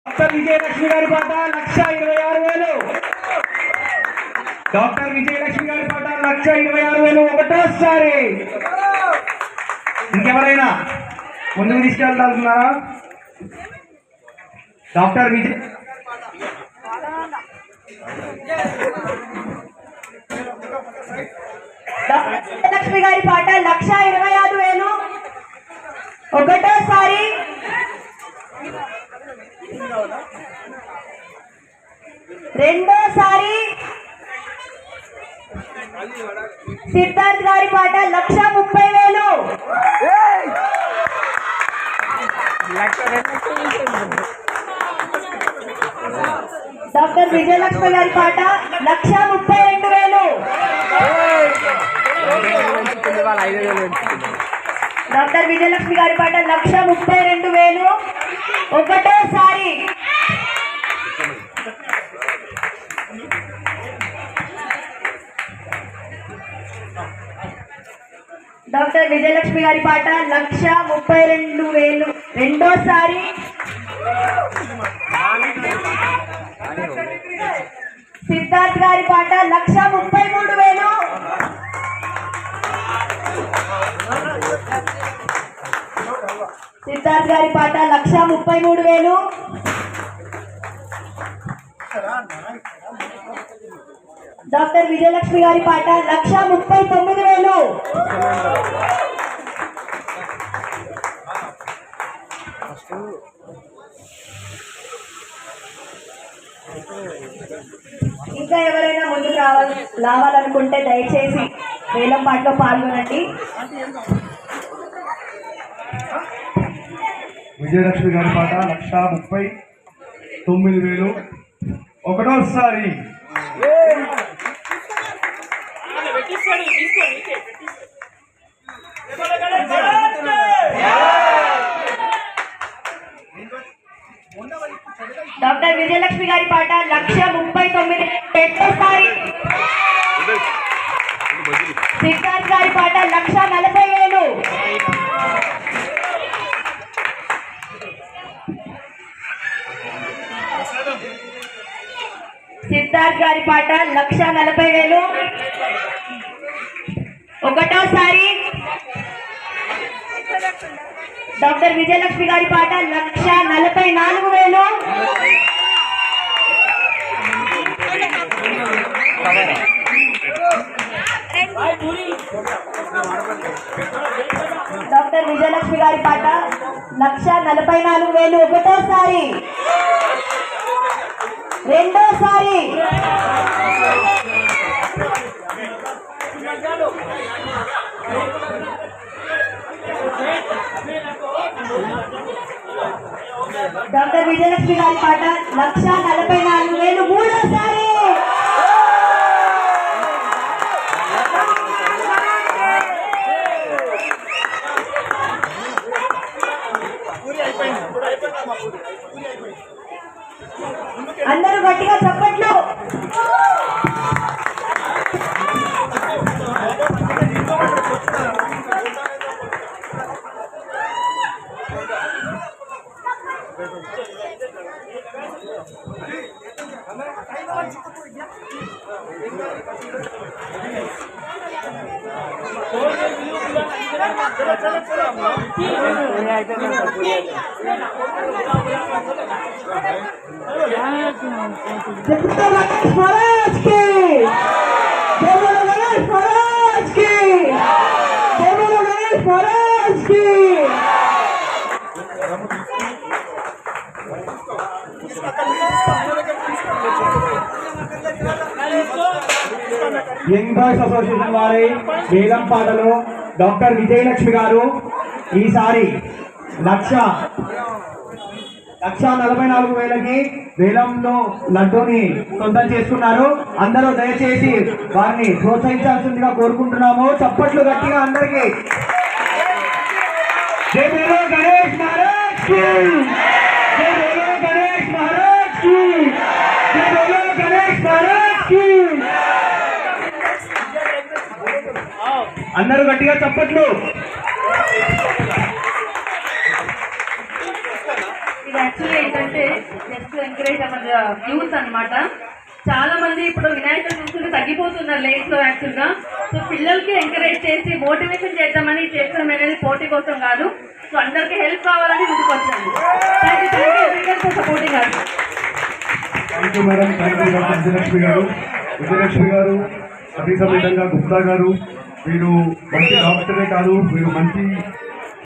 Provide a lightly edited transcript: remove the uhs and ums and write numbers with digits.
Doctor Vijayalakshmi గారి పాట 1,26,000. Doctor Vijayalakshmi గారి పాట 1,26,000 ఒకటోసారి. ఇంకెవరైనా ముందుకు తీసుకెళ్తారా? డాక్టర్ విజయలక్ష్మి గారి పాట 1,26,000 ఒకటోసారి. రెండోసారి సిద్ధార్థ్ గారి పాట 1,30,000. డాక్టర్ విజయలక్ష్మి గారి పాట 1,32,000. డాక్టర్ విజయలక్ష్మి గారి పాట 1,32,000 ఒకటోసారి. డాక్టర్ విజయలక్ష్మి గారి పాట 1,32,000 రెండోసారి. సిద్ధార్థ్ గారి పాట 1,33,000. సిద్ధార్థ్ గారి పాట 1,33,000. డాక్టర్ విజయలక్ష్మి గారి పాట 1,39,000. ఇంకా ఎవరైనా ముందుకు రావాలనుకుంటే దయచేసి వేలం పాటలో పాల్గొనండి. విజయలక్ష్మి గారి పాట 1,39,000 ఒకటోసారి. డాక్టర్ విజయలక్ష్మి గారి పాట 1,39,000 రెండోసారి. సిద్ధార్థ్ గారి పాట 1,40,000. సిద్ధార్థ్ గారి పాట 1,40,000 ఒకటోసారి. డాక్టర్ విజయలక్ష్మి గారి పాట 1,44,000. డాక్టర్ విజయలక్ష్మి గారి పాట 1,44,000 ఒకటోసారి. రెండోసారి. డాక్టర్ విజయలక్ష్మి గారి పాట 1,44,000 మూడోసారి. అందరూ గట్టిగా చప్పట్లు. యంగ్ బాయ్స్ అసోసియేషన్ వారి వేలం పాటలో డాక్టర్ విజయలక్ష్మి గారు ఈసారి 1,44,000కి వేలంలో లడ్డూని సొంతం చేసుకున్నారు. అందరూ దయచేసి వారిని ప్రోత్సహించాల్సిందిగా కోరుకుంటున్నాము. చప్పట్లు గట్టిగా అందరికీ. జై బోలో గణేష్ మహారాజ్ కి, జై బోలో గణేష్ మహారాజ్ కి, జై బోలో గణేష్ మహారాజ్ కి. అందరూ గట్టిగా చప్పట్లు. ఇది యాక్చువల్లీ ఏంటంటే జస్ట్ ఎంకరేజ్ అవర్ యూత్ అన్నమాట. చాలా మంది ఇప్పుడు వినాయకుడు చూస్తుంటే తగ్గిపోతున్నారు లేక్స్ లో యాక్చువల్ గా. సో పిల్లలకి ఎంకరేజ్ చేసి మోటివేషన్ చేద్దామని చేస్తాం అనేది పోటీ కోసం కాదు. సో అందరికి హెల్ప్ కావాలని ముందుకు వచ్చాను. Thank you everyone for supporting us. Thank you madam, thank you doctor Vijayalakshmi garu. Vijayalakshmi గారు, అదే సమేతంగా గుప్తా గారు, వీరు మంచి డాక్టరే కాదు, వీరు మంచి